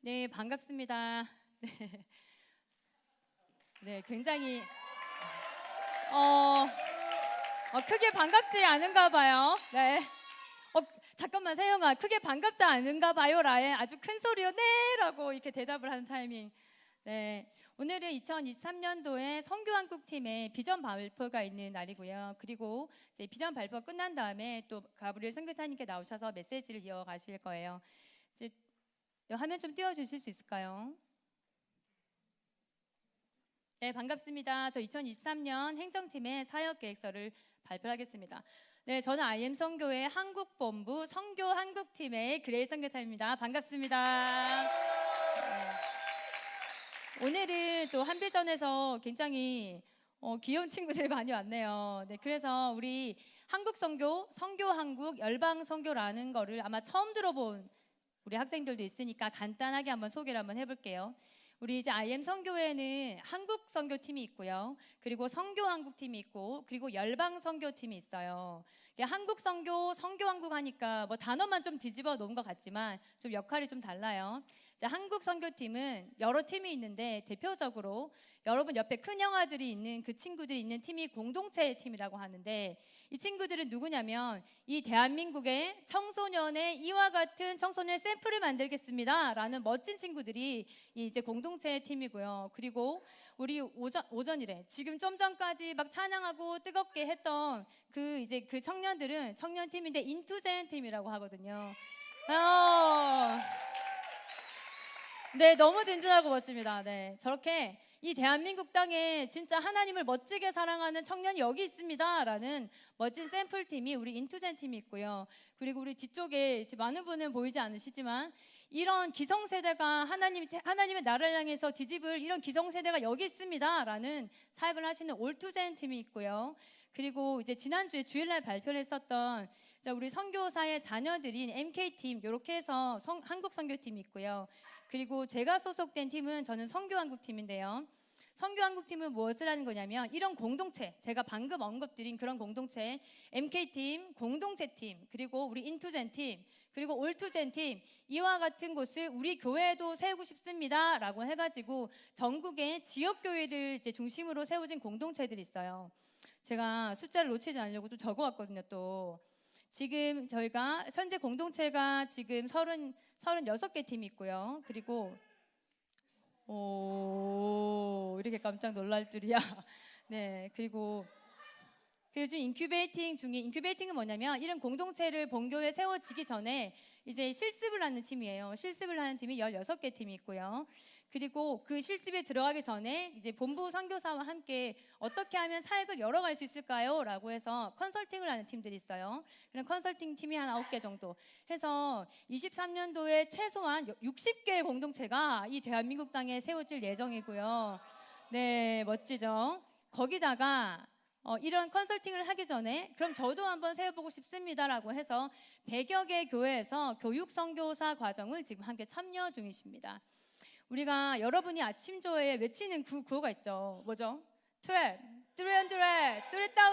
네, 반갑습니다. 네, 네, 굉장히 어, 크게 반갑지 않은가 봐요. 네. 잠깐만 세영아, 크게 반갑지 않은가 봐요라에 아주 큰 소리로 네라고 이렇게 대답을 하는 타이밍. 네, 오늘은 2023년도에 선교한국팀의 비전 발표가 있는 날이고요. 그리고 이제 비전 발표 끝난 다음에 또 가브리엘 선교사님께 나오셔서 메시지를 이어가실 거예요. 이제 화면 좀 띄워주실 수 있을까요? 네, 반갑습니다. 저 2023년 행정팀의 사역계획서를 발표하겠습니다. 네, 저는 IM 선교회 한국본부 선교 한국팀의 그레이 선교사입니다. 반갑습니다. 네, 오늘은 또 한비전에서 굉장히 귀여운 친구들이 많이 왔네요. 네, 그래서 우리 한국 선교, 선교 한국, 열방 선교라는 거를 아마 처음 들어본 우리 학생들도 있으니까 간단하게 한번 소개를 한번 해볼게요. 우리 이제 IM 선교회는 한국 선교팀이 있고요. 그리고 선교 한국팀이 있고, 그리고 열방 선교팀이 있어요. 한국 선교, 선교 한국 하니까 뭐 단어만 좀 뒤집어 놓은 것 같지만 좀 역할이 좀 달라요. 자, 한국 선교팀은 여러 팀이 있는데 대표적으로 여러분 옆에 큰 형아들이 있는 그 친구들이 있는 팀이 공동체 팀이라고 하는데, 이 친구들은 누구냐면 이 대한민국의 청소년의 이와 같은 청소년 샘플을 만들겠습니다 라는 멋진 친구들이 이제 공동체 팀이고요. 그리고 우리 오전이래 지금 좀 전까지 막 찬양하고 뜨겁게 했던 그 청년들은 청년팀인데 인투젠 팀이라고 하거든요. 네, 너무 든든하고 멋집니다. 네, 저렇게 이 대한민국 땅에 진짜 하나님을 멋지게 사랑하는 청년이 여기 있습니다 라는 멋진 샘플팀이 우리 인투젠 팀이 있고요. 그리고 우리 뒤쪽에 많은 분은 보이지 않으시지만 이런 기성세대가 하나님의 나라를 향해서 뒤집을 이런 기성세대가 여기 있습니다 라는 사역을 하시는 올투젠 팀이 있고요. 그리고 이제 지난주에 주일날 발표를 했었던 우리 선교사의 자녀들인 MK팀, 이렇게 해서 한국 선교팀이 있고요. 그리고 제가 소속된 팀은 저는 선교한국팀인데요. 선교한국팀은 무엇을 하는 거냐면 이런 공동체, 제가 방금 언급드린 그런 공동체, MK팀, 공동체팀, 그리고 우리 인투젠팀, 그리고 올투젠팀, 이와 같은 곳을 우리 교회에도 세우고 싶습니다 라고 해가지고 전국의 지역교회를 이제 중심으로 세워진 공동체들이 있어요. 제가 숫자를 놓치지 않으려고 좀 적어왔거든요. 또 지금 저희가 현재 공동체가 지금 36개 팀이 있고요. 그리고 이렇게 깜짝 놀랄 줄이야. 네, 그리고 지금 인큐베이팅은 뭐냐면 이런 공동체를 본교에 세워지기 전에 이제 실습을 하는 팀이에요. 실습을 하는 팀이 16개 팀이 있고요. 그리고 그 실습에 들어가기 전에 이제 본부 선교사와 함께 어떻게 하면 사역을 열어갈 수 있을까요? 라고 해서 컨설팅을 하는 팀들이 있어요. 그런 컨설팅 팀이 한 9개 정도 해서 23년도에 최소한 60개의 공동체가 이 대한민국 땅에 세워질 예정이고요. 네, 멋지죠? 거기다가 이런 컨설팅을 하기 전에 그럼 저도 한번 세워보고 싶습니다라고 해서 100여 개 교회에서 교육 선교사 과정을 지금 함께 참여 중이십니다. 우리가 여러분이 아침조에 외치는 그 구호가 있죠. 뭐죠? 12, 300,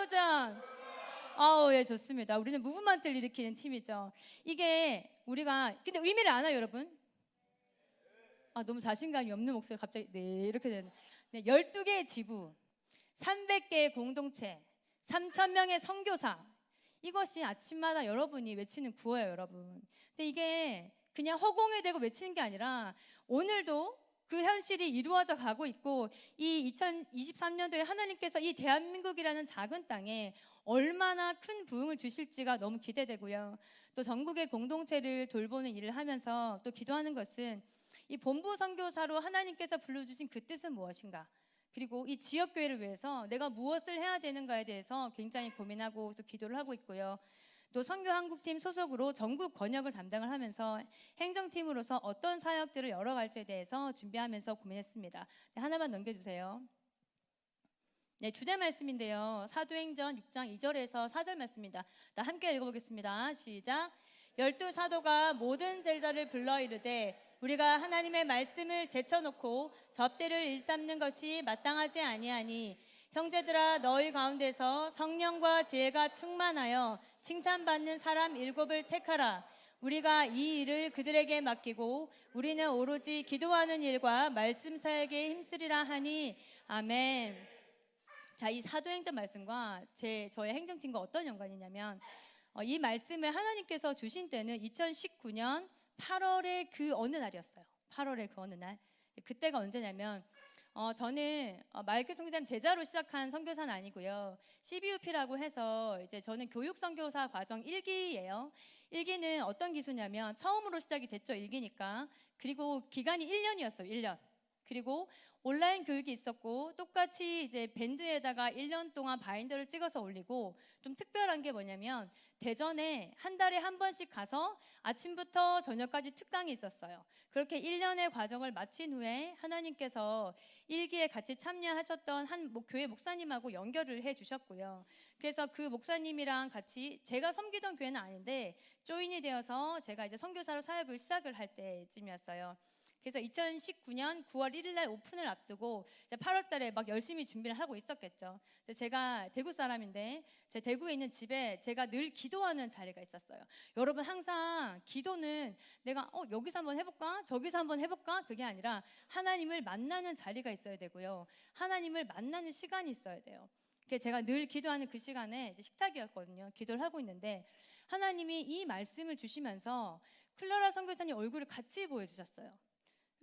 3,000. 예, 좋습니다. 우리는 무브먼트를 일으키는 팀이죠. 이게 우리가 근데 의미를 아나요, 여러분? 너무 자신감이 없는 목소리 갑자기 네 이렇게 되는. 네, 12개의 지부, 300개의 공동체, 3,000명의 선교사, 이것이 아침마다 여러분이 외치는 구호예요, 여러분. 근데 이게 그냥 허공에 대고 외치는 게 아니라 오늘도 그 현실이 이루어져 가고 있고, 이 2023년도에 하나님께서 이 대한민국이라는 작은 땅에 얼마나 큰 부흥을 주실지가 너무 기대되고요. 또 전국의 공동체를 돌보는 일을 하면서 또 기도하는 것은 이 본부 선교사로 하나님께서 불러주신 그 뜻은 무엇인가, 그리고 이 지역교회를 위해서 내가 무엇을 해야 되는가에 대해서 굉장히 고민하고 또 기도를 하고 있고요. 또 선교한국팀 소속으로 전국 번역을 담당을 하면서 행정팀으로서 어떤 사역들을 열어갈지에 대해서 준비하면서 고민했습니다. 네, 하나만 넘겨주세요. 네, 주제 말씀인데요. 사도행전 6장 2절에서 4절 말씀입니다. 함께 읽어보겠습니다. 시작. 12사도가 모든 제자를 불러 이르되 우리가 하나님의 말씀을 제쳐놓고 접대를 일삼는 것이 마땅하지 아니하니 형제들아 너희 가운데서 성령과 지혜가 충만하여 칭찬받는 사람 7을 택하라. 우리가 이 일을 그들에게 맡기고 우리는 오로지 기도하는 일과 말씀 사역에 힘쓰리라 하니 아멘. 자, 이 사도행전 말씀과 저의 행정팀과 어떤 연관이냐면 이 말씀을 하나님께서 주신 때는 2019년 8월의 그 어느 날이었어요. 8월의 그 어느 날. 그때가 언제냐면 저는 마이클 총장님 제자로 시작한 선교사는 아니고요. CBUP라고 해서 이제 저는 교육 선교사 과정 1기예요. 1기는 어떤 기수냐면 처음으로 시작이 됐죠. 1기니까. 그리고 기간이 1년이었어요. 1년. 그리고 온라인 교육이 있었고 똑같이 이제 밴드에다가 1년 동안 바인더를 찍어서 올리고 좀 특별한 게 뭐냐면 대전에 한 달에 한 번씩 가서 아침부터 저녁까지 특강이 있었어요. 그렇게 1년의 과정을 마친 후에 하나님께서 1기에 같이 참여하셨던 한 교회 목사님하고 연결을 해 주셨고요. 그래서 그 목사님이랑 같이 제가 섬기던 교회는 아닌데 조인이 되어서 제가 이제 선교사로 사역을 시작을 할 때쯤이었어요. 그래서 2019년 9월 1일 날 오픈을 앞두고 8월 달에 막 열심히 준비를 하고 있었겠죠. 제가 대구 사람인데 제 대구에 있는 집에 제가 늘 기도하는 자리가 있었어요. 여러분 항상 기도는 내가 여기서 한번 해볼까? 저기서 한번 해볼까? 그게 아니라 하나님을 만나는 자리가 있어야 되고요. 하나님을 만나는 시간이 있어야 돼요. 그래서 제가 늘 기도하는 그 시간에 이제 식탁이었거든요. 기도를 하고 있는데 하나님이 이 말씀을 주시면서 클라라 선교사님 얼굴을 같이 보여주셨어요.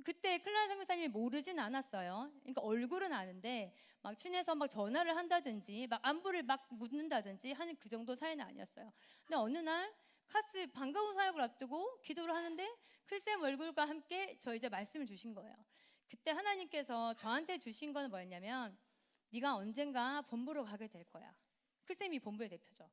그때 클라라 선교사님이 모르진 않았어요. 그러니까 얼굴은 아는데 막 친해서 막 전화를 한다든지 막 안부를 막 묻는다든지 하는 그 정도 사이는 아니었어요. 근데 어느 날 카스 반가운 사역을 앞두고 기도를 하는데 클쌤 얼굴과 함께 저 이제 말씀을 주신 거예요. 그때 하나님께서 저한테 주신 건 뭐였냐면 네가 언젠가 본부로 가게 될 거야. 클쌤이 본부의 대표죠.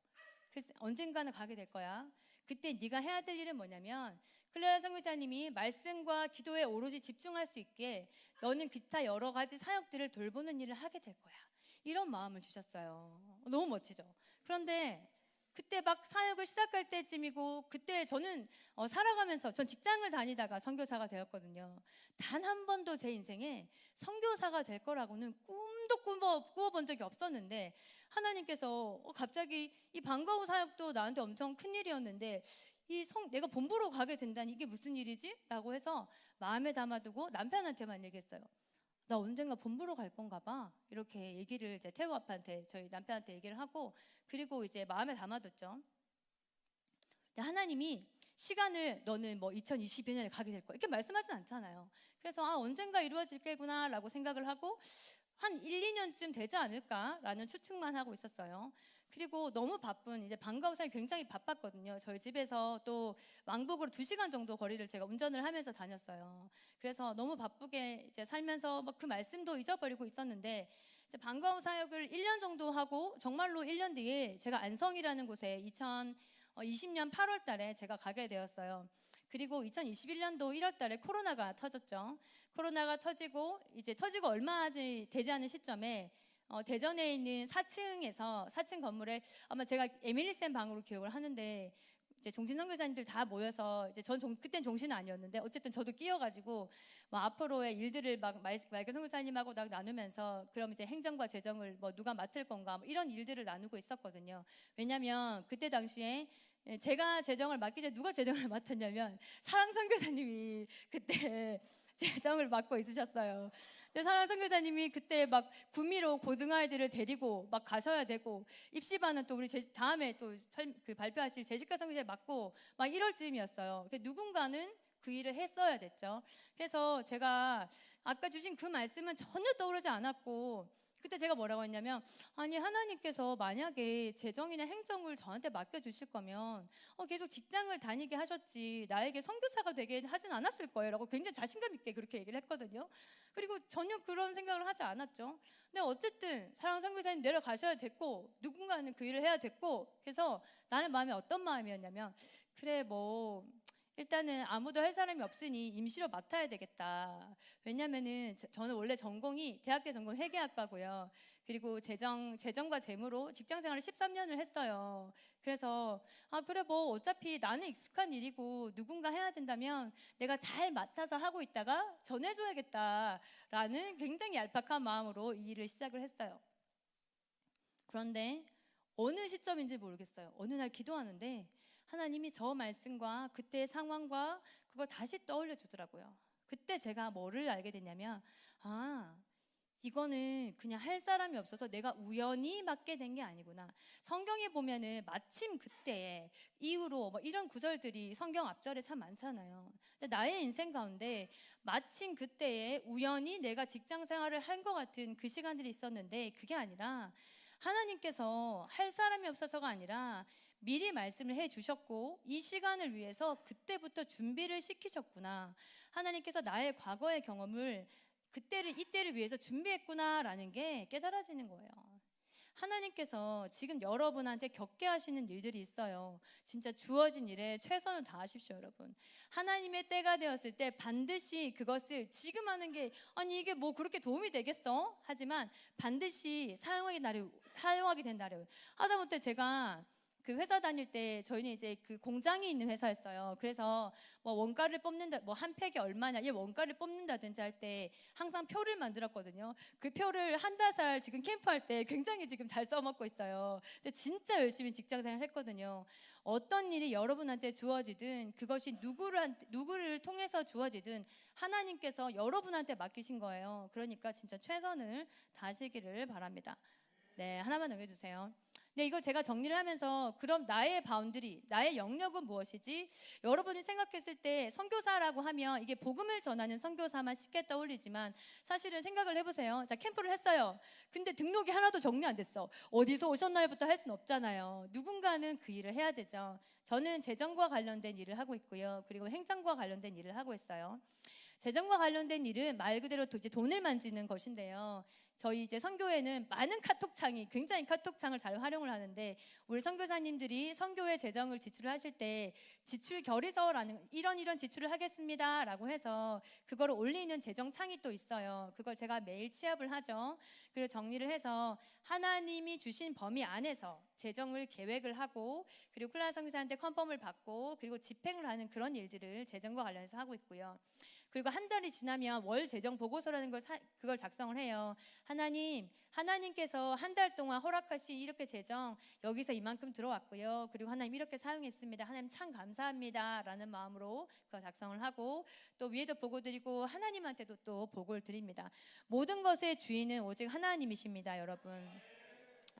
언젠가는 가게 될 거야. 그때 네가 해야 될 일은 뭐냐면 클라라 선교사님이 말씀과 기도에 오로지 집중할 수 있게 너는 기타 여러 가지 사역들을 돌보는 일을 하게 될 거야. 이런 마음을 주셨어요. 너무 멋지죠. 그런데 그때 막 사역을 시작할 때쯤이고 그때 저는 살아가면서 전 직장을 다니다가 선교사가 되었거든요. 단 한 번도 제 인생에 선교사가 될 거라고는 꿈도 꾸어본 적이 없었는데 하나님께서 갑자기 이 반가운 사역도 나한테 엄청 큰 일이었는데 내가 본부로 가게 된다니 이게 무슨 일이지? 라고 해서 마음에 담아두고 남편한테만 얘기했어요. 나 언젠가 본부로 갈 건가 봐. 이렇게 얘기를 이제 태우 아빠한테 저희 남편한테 얘기를 하고 그리고 이제 마음에 담아뒀죠. 근데 하나님이 시간을 너는 뭐 2022년에 가게 될 거야 이렇게 말씀하진 않잖아요. 그래서 언젠가 이루어질 게구나 라고 생각을 하고 한 1, 2년쯤 되지 않을까라는 추측만 하고 있었어요. 그리고 너무 바쁜 이제 방과후 사이 굉장히 바빴거든요. 저희 집에서 또 왕복으로 2시간 정도 거리를 제가 운전을 하면서 다녔어요. 그래서 너무 바쁘게 이제 살면서 막 그 말씀도 잊어버리고 있었는데 이제 방과후 사역을 1년 정도 하고 정말로 1년 뒤에 제가 안성이라는 곳에 2020년 8월 달에 제가 가게 되었어요. 그리고 2021년도 1월 달에 코로나가 터졌죠. 코로나가 터지고 얼마 되지 않은 시점에 대전에 있는 4층 건물에 아마 제가 에밀리쌤 방으로 기억을 하는데 이제 종신 선교사님들 다 모여서 이제 그땐 종신은 아니었는데 어쨌든 저도 끼어가지고 뭐 앞으로의 일들을 막 마이크 선교사님하고 나누면서 그럼 이제 행정과 재정을 뭐 누가 맡을 건가 뭐 이런 일들을 나누고 있었거든요. 왜냐하면 그때 당시에 제가 재정을 맡기 전에 누가 재정을 맡았냐면 사랑 선교사님이 그때 재정을 맡고 있으셨어요. 근데 사랑 선교사님이 그때 막 구미로 고등아이들을 데리고 막 가셔야 되고 입시반은 또 우리 다음에 또 그 발표하실 제시카 선교사님 맡고 막 1월쯤이었어요. 누군가는 그 일을 했어야 됐죠. 그래서 제가 아까 주신 그 말씀은 전혀 떠오르지 않았고 그때 제가 뭐라고 했냐면 아니 하나님께서 만약에 재정이나 행정을 저한테 맡겨주실 거면 계속 직장을 다니게 하셨지 나에게 선교사가 되게 하진 않았을 거예요 라고 굉장히 자신감 있게 그렇게 얘기를 했거든요. 그리고 전혀 그런 생각을 하지 않았죠. 근데 어쨌든 사랑 선교사님 내려가셔야 됐고 누군가는 그 일을 해야 됐고 그래서 나는 마음이 어떤 마음이었냐면 그래 뭐 일단은 아무도 할 사람이 없으니 임시로 맡아야 되겠다. 왜냐면은 저는 원래 전공이 대학 때 전공 회계학과고요. 그리고 재정과 재무로 직장 생활을 13년을 했어요. 그래서 그래 뭐 어차피 나는 익숙한 일이고 누군가 해야 된다면 내가 잘 맡아서 하고 있다가 전해줘야겠다라는 굉장히 얄팍한 마음으로 이 일을 시작을 했어요. 그런데 어느 시점인지 모르겠어요. 어느 날 기도하는데 하나님이 저 말씀과 그때의 상황과 그걸 다시 떠올려 주더라고요. 그때 제가 뭐를 알게 됐냐면, 이거는 그냥 할 사람이 없어서 내가 우연히 맞게 된 게 아니구나. 성경에 보면은 마침 그때에 이후로 뭐 이런 구절들이 성경 앞절에 참 많잖아요. 근데 나의 인생 가운데 마침 그때에 우연히 내가 직장 생활을 한 것 같은 그 시간들이 있었는데, 그게 아니라 하나님께서 할 사람이 없어서가 아니라 미리 말씀을 해 주셨고 이 시간을 위해서 그때부터 준비를 시키셨구나. 하나님께서 나의 과거의 경험을 이때를 위해서 준비했구나라는 게 깨달아지는 거예요. 하나님께서 지금 여러분한테 겪게 하시는 일들이 있어요. 진짜 주어진 일에 최선을 다하십시오, 여러분. 하나님의 때가 되었을 때 반드시 그것을 지금 하는 게, 아니 이게 뭐 그렇게 도움이 되겠어? 하지만 반드시 사용하게 된다래요. 하다못해 제가 그 회사 다닐 때 저희는 이제 그 공장이 있는 회사였어요. 그래서 뭐 원가를 뽑는다, 뭐 한 팩이 얼마냐, 이 원가를 뽑는다든지 할 때 항상 표를 만들었거든요. 그 표를 한다살 지금 캠프할 때 굉장히 지금 잘 써먹고 있어요. 근데 진짜 열심히 직장생활 했거든요. 어떤 일이 여러분한테 주어지든 그것이 누구를 통해서 주어지든 하나님께서 여러분한테 맡기신 거예요. 그러니까 진짜 최선을 다하시기를 바랍니다. 네, 하나만 넘겨주세요. 네, 이거 제가 정리를 하면서 그럼 나의 바운드리, 나의 영역은 무엇이지? 여러분이 생각했을 때 선교사라고 하면 이게 복음을 전하는 선교사만 쉽게 떠올리지만 사실은 생각을 해보세요. 자, 캠프를 했어요. 근데 등록이 하나도 정리 안 됐어. 어디서 오셨나요부터 할 수는 없잖아요. 누군가는 그 일을 해야 되죠. 저는 재정과 관련된 일을 하고 있고요. 그리고 행정과 관련된 일을 하고 있어요. 재정과 관련된 일은 말 그대로 이제 돈을 만지는 것인데요. 저희 이제 선교회는 많은 카톡창이, 굉장히 카톡창을 잘 활용을 하는데, 우리 선교사님들이 선교회 재정을 지출을 하실 때 지출 결의서라는 이런 지출을 하겠습니다라고 해서 그거를 올리는 재정창이 또 있어요. 그걸 제가 매일 취합을 하죠. 그리고 정리를 해서 하나님이 주신 범위 안에서 재정을 계획을 하고, 그리고 클라 선교사한테 컨펌을 받고, 그리고 집행을 하는 그런 일들을 재정과 관련해서 하고 있고요. 그리고 한 달이 지나면 월 재정 보고서라는 그걸 작성을 해요. 하나님께서 한 달 동안 허락하신 이렇게 재정 여기서 이만큼 들어왔고요. 그리고 하나님 이렇게 사용했습니다. 하나님 참 감사합니다 라는 마음으로 그걸 작성을 하고, 또 위에도 보고 드리고 하나님한테도 또 보고를 드립니다. 모든 것의 주인은 오직 하나님이십니다, 여러분.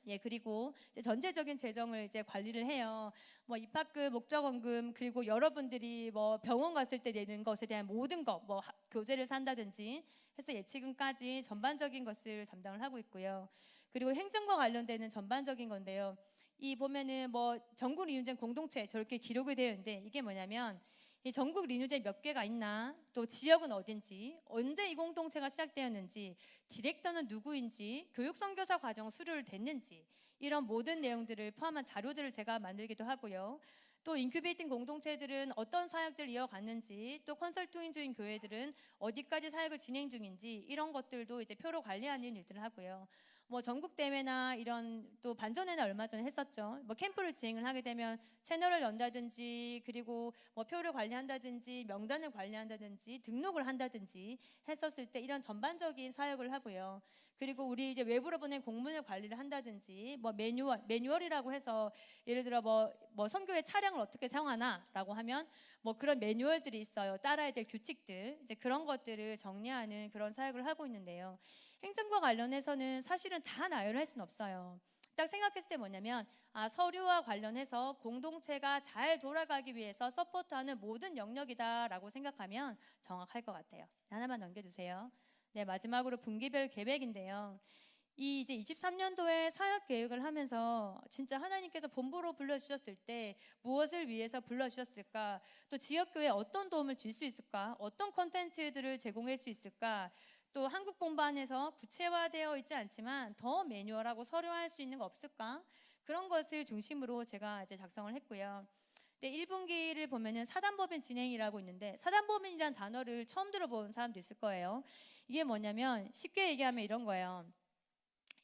예, 그리고 이제 전체적인 재정을 이제 관리를 해요. 뭐 입학금, 목적원금, 그리고 여러분들이 뭐 병원 갔을 때 내는 것에 대한 모든 것, 뭐 교재를 산다든지 해서 예치금까지 전반적인 것을 담당을 하고 있고요. 그리고 행정과 관련되는 전반적인 건데요. 이 보면은 뭐 전국 리뉴젠 공동체 저렇게 기록이 되어 있는데, 이게 뭐냐면 이 전국 리뉴젠 몇 개가 있나, 또 지역은 어딘지, 언제 이 공동체가 시작되었는지, 디렉터는 누구인지, 교육 선교사 과정 수료를 됐는지, 이런 모든 내용들을 포함한 자료들을 제가 만들기도 하고요. 또 인큐베이팅 공동체들은 어떤 사역들을 이어갔는지, 또 컨설팅 중인 교회들은 어디까지 사역을 진행 중인지, 이런 것들도 이제 표로 관리하는 일들을 하고요. 뭐 전국 대회나 이런, 또 반전회는 얼마 전에 했었죠. 뭐 캠프를 진행을 하게 되면 채널을 연다든지, 그리고 뭐 표를 관리한다든지, 명단을 관리한다든지, 등록을 한다든지 했었을 때 이런 전반적인 사역을 하고요. 그리고 우리 이제 외부로 보낸 공문을 관리를 한다든지, 뭐 매뉴얼이라고 해서 예를 들어 뭐 선교회 차량을 어떻게 사용하나라고 하면 뭐 그런 매뉴얼들이 있어요. 따라야 될 규칙들, 이제 그런 것들을 정리하는 그런 사역을 하고 있는데요. 행정과 관련해서는 사실은 다 나열할 수는 없어요. 딱 생각했을 때 뭐냐면, 서류와 관련해서 공동체가 잘 돌아가기 위해서 서포트하는 모든 영역이다라고 생각하면 정확할 것 같아요. 하나만 넘겨주세요. 네, 마지막으로 분기별 계획인데요. 이제 23년도에 사역 계획을 하면서 진짜 하나님께서 본부로 불러주셨을 때 무엇을 위해서 불러주셨을까, 또 지역교회에 어떤 도움을 줄 수 있을까, 어떤 콘텐츠들을 제공할 수 있을까, 또 한국 본반에서 구체화되어 있지 않지만 더 매뉴얼하고 서류화할 수 있는 거 없을까, 그런 것을 중심으로 제가 이제 작성을 했고요. 1분기를 보면은 사단법인 진행이라고 있는데, 사단법인이라는 단어를 처음 들어본 사람도 있을 거예요. 이게 뭐냐면 쉽게 얘기하면 이런 거예요.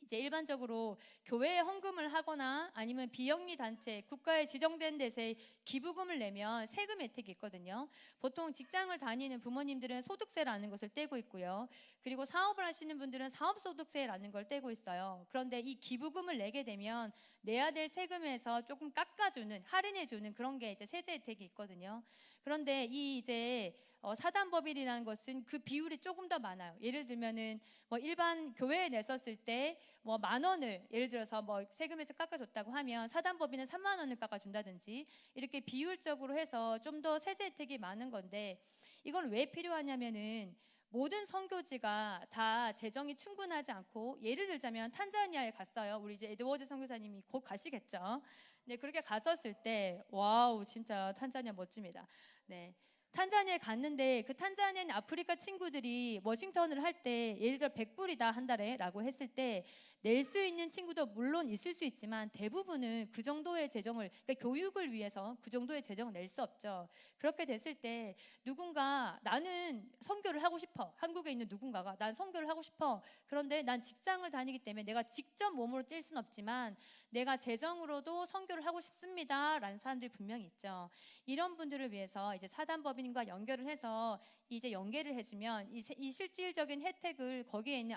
이제 일반적으로 교회에 헌금을 하거나 아니면 비영리 단체, 국가에 지정된 데서 기부금을 내면 세금 혜택이 있거든요. 보통 직장을 다니는 부모님들은 소득세라는 것을 떼고 있고요. 그리고 사업을 하시는 분들은 사업소득세라는 걸 떼고 있어요. 그런데 이 기부금을 내게 되면 내야 될 세금에서 조금 깎아주는, 할인해주는 그런 게 이제 세제 혜택이 있거든요. 그런데 이 이제 사단법인이라는 것은 그 비율이 조금 더 많아요. 예를 들면은 뭐 일반 교회에 냈었을 때 뭐 10,000원을 예를 들어서 뭐 세금에서 깎아줬다고 하면 사단법인은 30,000원을 깎아준다든지 이렇게 비율적으로 해서 좀 더 세제 혜택이 많은 건데, 이건 왜 필요하냐면은 모든 선교지가 다 재정이 충분하지 않고, 예를 들자면 탄자니아에 갔어요. 우리 이제 에드워드 선교사님이 곧 가시겠죠. 네, 그렇게 갔었을 때 와우, 진짜 탄자니아 멋집니다. 네. 탄자니아에 갔는데 그 탄자니아는 아프리카 친구들이 워싱턴을 할 때 예를 들어 100불이다 한 달에 라고 했을 때 낼 수 있는 친구도 물론 있을 수 있지만 대부분은 그 정도의 재정을, 그러니까 교육을 위해서 그 정도의 재정을 낼 수 없죠. 그렇게 됐을 때 누군가 나는 선교를 하고 싶어, 한국에 있는 누군가가 난 선교를 하고 싶어, 그런데 난 직장을 다니기 때문에 내가 직접 몸으로 뛸 수는 없지만 내가 재정으로도 선교를 하고 싶습니다 라는 사람들이 분명히 있죠. 이런 분들을 위해서 이제 사단법인과 연결을 해서 이제 연계를 해주면 이 실질적인 혜택을 거기에 있는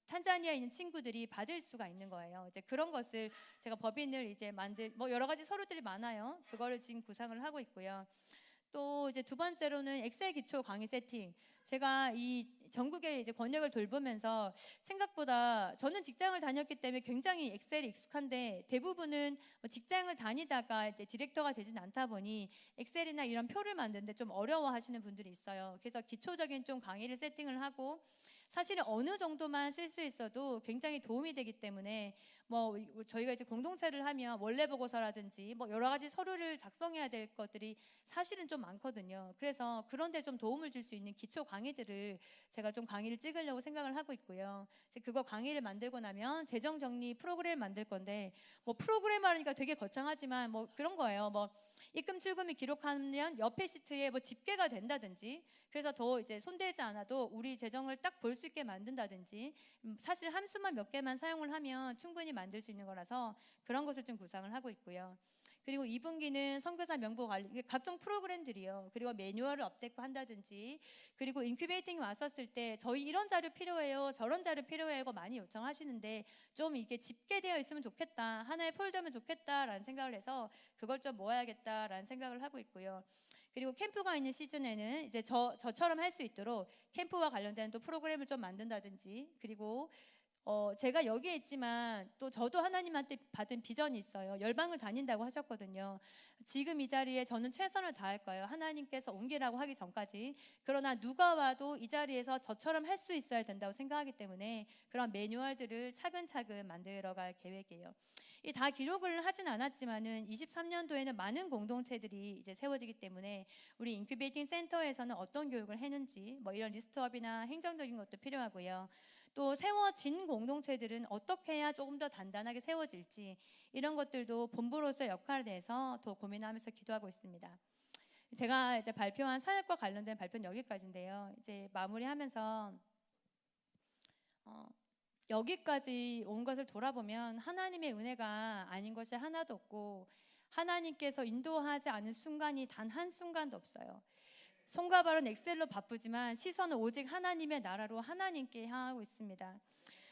탄자니아에 있는 친구들이 받을 수가 있는 거예요. 이제 그런 것을 제가 법인을 이제 뭐 여러 가지 서류들이 많아요. 그거를 지금 구상을 하고 있고요. 또 이제 두 번째로는 엑셀 기초 강의 세팅. 제가 이 전국의 이제 권역을 돌보면서 생각보다 저는 직장을 다녔기 때문에 굉장히 엑셀이 익숙한데 대부분은 뭐 직장을 다니다가 이제 디렉터가 되진 않다 보니 엑셀이나 이런 표를 만드는데 좀 어려워하시는 분들이 있어요. 그래서 기초적인 좀 강의를 세팅을 하고, 사실은 어느 정도만 쓸 수 있어도 굉장히 도움이 되기 때문에 뭐 저희가 이제 공동체를 하면 원래 보고서라든지 뭐 여러 가지 서류를 작성해야 될 것들이 사실은 좀 많거든요. 그래서 그런데 좀 도움을 줄 수 있는 기초 강의들을 제가 좀 강의를 찍으려고 생각을 하고 있고요. 이제 그거 강의를 만들고 나면 재정 정리 프로그램을 만들 건데, 뭐 프로그램 하니까 되게 거창하지만 뭐 그런 거예요. 뭐 입금 출금을 기록하면 옆에 시트에 뭐 집계가 된다든지, 그래서 더 이제 손대지 않아도 우리 재정을 딱 볼 수 있게 만든다든지, 사실 함수만 몇 개만 사용을 하면 충분히 만들 수 있는 거라서 그런 것을 좀 구상을 하고 있고요. 그리고 2분기는 선교사 명부 관리, 각종 프로그램들이요. 그리고 매뉴얼을 업데이트한다든지, 그리고 인큐베이팅이 왔었을 때 저희 이런 자료 필요해요, 저런 자료 필요해요 많이 요청하시는데 좀 이게 집계되어 있으면 좋겠다, 하나의 폴더면 좋겠다라는 생각을 해서 그걸 좀 모아야겠다라는 생각을 하고 있고요. 그리고 캠프가 있는 시즌에는 이제 저처럼 할 수 있도록 캠프와 관련된 또 프로그램을 좀 만든다든지, 그리고 제가 여기에 있지만 또 저도 하나님한테 받은 비전이 있어요. 열방을 다닌다고 하셨거든요. 지금 이 자리에 저는 최선을 다할 거예요. 하나님께서 옮기라고 하기 전까지. 그러나 누가 와도 이 자리에서 저처럼 할 수 있어야 된다고 생각하기 때문에 그런 매뉴얼들을 차근차근 만들어갈 계획이에요. 이 다 기록을 하진 않았지만은 23년도에는 많은 공동체들이 이제 세워지기 때문에 우리 인큐베이팅 센터에서는 어떤 교육을 했는지 뭐 이런 리스트업이나 행정적인 것도 필요하고요. 또 세워진 공동체들은 어떻게 해야 조금 더 단단하게 세워질지, 이런 것들도 본부로서 역할에 대해서 더 고민하면서 기도하고 있습니다. 제가 이제 발표한 사역과 관련된 발표는 여기까지인데요. 이제 마무리하면서 여기까지 온 것을 돌아보면 하나님의 은혜가 아닌 것이 하나도 없고, 하나님께서 인도하지 않은 순간이 단 한 순간도 없어요. 손과 발은 엑셀로 바쁘지만 시선은 오직 하나님의 나라로 하나님께 향하고 있습니다.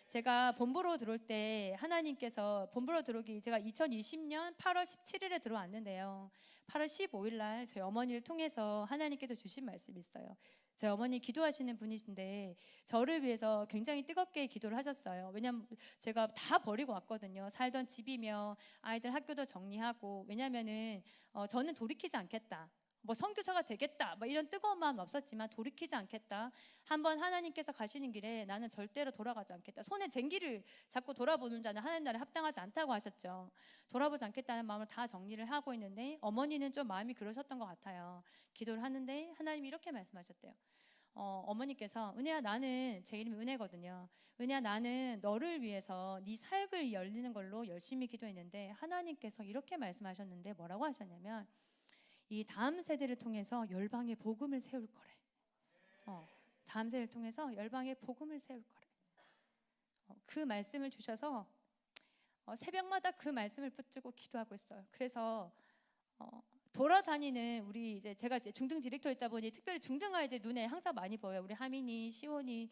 제가 본부로 들어올 때 하나님께서, 본부로 들어오기 제가 2020년 8월 17일에 들어왔는데요. 8월 15일 날 저희 어머니를 통해서 하나님께서 주신 말씀이 있어요. 저희 어머니 기도하시는 분이신데 저를 위해서 굉장히 뜨겁게 기도를 하셨어요. 왜냐하면 제가 다 버리고 왔거든요. 살던 집이며 아이들 학교도 정리하고, 왜냐하면은 저는 돌이키지 않겠다, 뭐 선교사가 되겠다, 뭐 이런 뜨거운 마음 없었지만 돌이키지 않겠다. 한번 하나님께서 가시는 길에 나는 절대로 돌아가지 않겠다. 손에 쟁기를 잡고 돌아보는 자는 하나님 나라에 합당하지 않다고 하셨죠. 돌아보지 않겠다는 마음을 다 정리를 하고 있는데 어머니는 좀 마음이 그러셨던 것 같아요. 기도를 하는데 하나님이 이렇게 말씀하셨대요. 어머니께서, 은혜야, 나는, 제 이름이 은혜거든요. 은혜야, 나는 너를 위해서 네 사역을 열리는 걸로 열심히 기도했는데 하나님께서 이렇게 말씀하셨는데, 뭐라고 하셨냐면 이 다음 세대를 통해서 열방의 복음을 세울 거래. 다음 세대를 통해서 열방의 복음을 세울 거래. 그 말씀을 주셔서 새벽마다 그 말씀을 붙들고 기도하고 있어요. 그래서 돌아다니는 우리 이제 제가 이제 중등 디렉터였다 보니 특별히 중등 아이들 눈에 항상 많이 보여요. 우리 하민이, 시온이,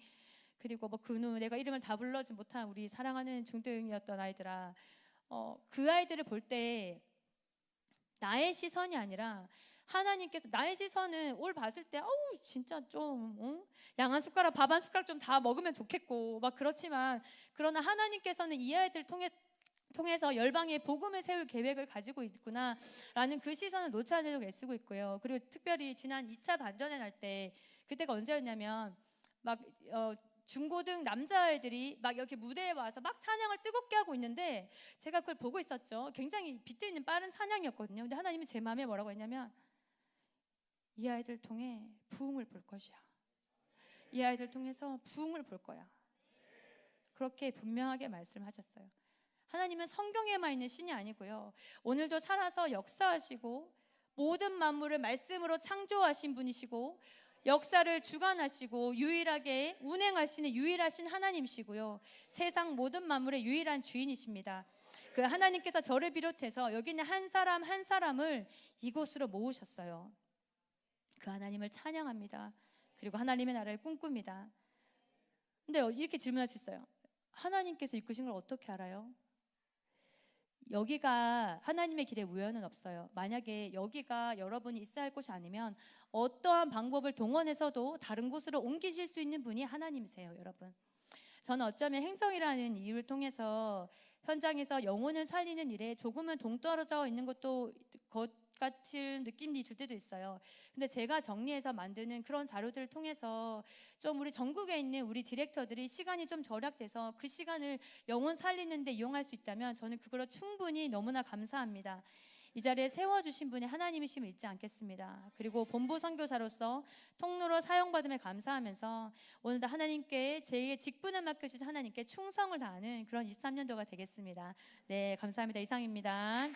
그리고 뭐 근우, 내가 이름을 다 불러지 못한 우리 사랑하는 중등이었던 아이들아, 그 아이들을 볼 때 나의 시선이 아니라 하나님께서 나의 시선은 올 봤을 때 어우 진짜 좀 양 한 숟가락 밥 한 숟가락 좀 다 먹으면 좋겠고 막 그렇지만, 그러나 하나님께서는 이 아이들을 통해서 열방에 복음을 세울 계획을 가지고 있구나라는 그 시선을 놓지 않으려고 애쓰고 있고요. 그리고 특별히 지난 2차 반전회 날 때, 그때가 언제였냐면 막 중고등 남자아이들이 막 이렇게 무대에 와서 막 찬양을 뜨겁게 하고 있는데 제가 그걸 보고 있었죠. 굉장히 비트 있는 빠른 찬양이었거든요. 근데 하나님이 제 마음에 뭐라고 했냐면, 이 아이들 통해 부흥을 볼 것이야. 이 아이들 통해서 부흥을 볼 거야. 그렇게 분명하게 말씀하셨어요. 하나님은 성경에만 있는 신이 아니고요, 오늘도 살아서 역사하시고 모든 만물을 말씀으로 창조하신 분이시고 역사를 주관하시고 유일하게 운행하시는 유일하신 하나님이시고요, 세상 모든 만물의 유일한 주인이십니다. 그 하나님께서 저를 비롯해서 여기 있는 한 사람 한 사람을 이곳으로 모으셨어요. 그 하나님을 찬양합니다. 그리고 하나님의 나라를 꿈꿉니다. 근데 이렇게 질문할 수 있어요. 하나님께서 이끄신 걸 어떻게 알아요? 여기가 하나님의 길에 우연은 없어요. 만약에 여기가 여러분이 있어야 할 곳이 아니면 어떠한 방법을 동원해서도 다른 곳으로 옮기실 수 있는 분이 하나님이세요, 여러분. 저는 어쩌면 행성이라는 이유를 통해서 현장에서 영혼을 살리는 일에 조금은 동떨어져 있는 것도 것 같은 느낌이 들 때도 있어요. 근데 제가 정리해서 만드는 그런 자료들을 통해서 좀 우리 전국에 있는 우리 디렉터들이 시간이 좀 절약돼서 그 시간을 영혼 살리는 데 이용할 수 있다면 저는 그걸로 충분히 너무나 감사합니다. 이 자리에 세워주신 분이 하나님이심을 잊지 않겠습니다. 그리고 본부 선교사로서 통로로 사용받음에 감사하면서 오늘도 하나님께 제 직분을 맡겨주신 하나님께 충성을 다하는 그런 23년도가 되겠습니다. 네, 감사합니다. 이상입니다.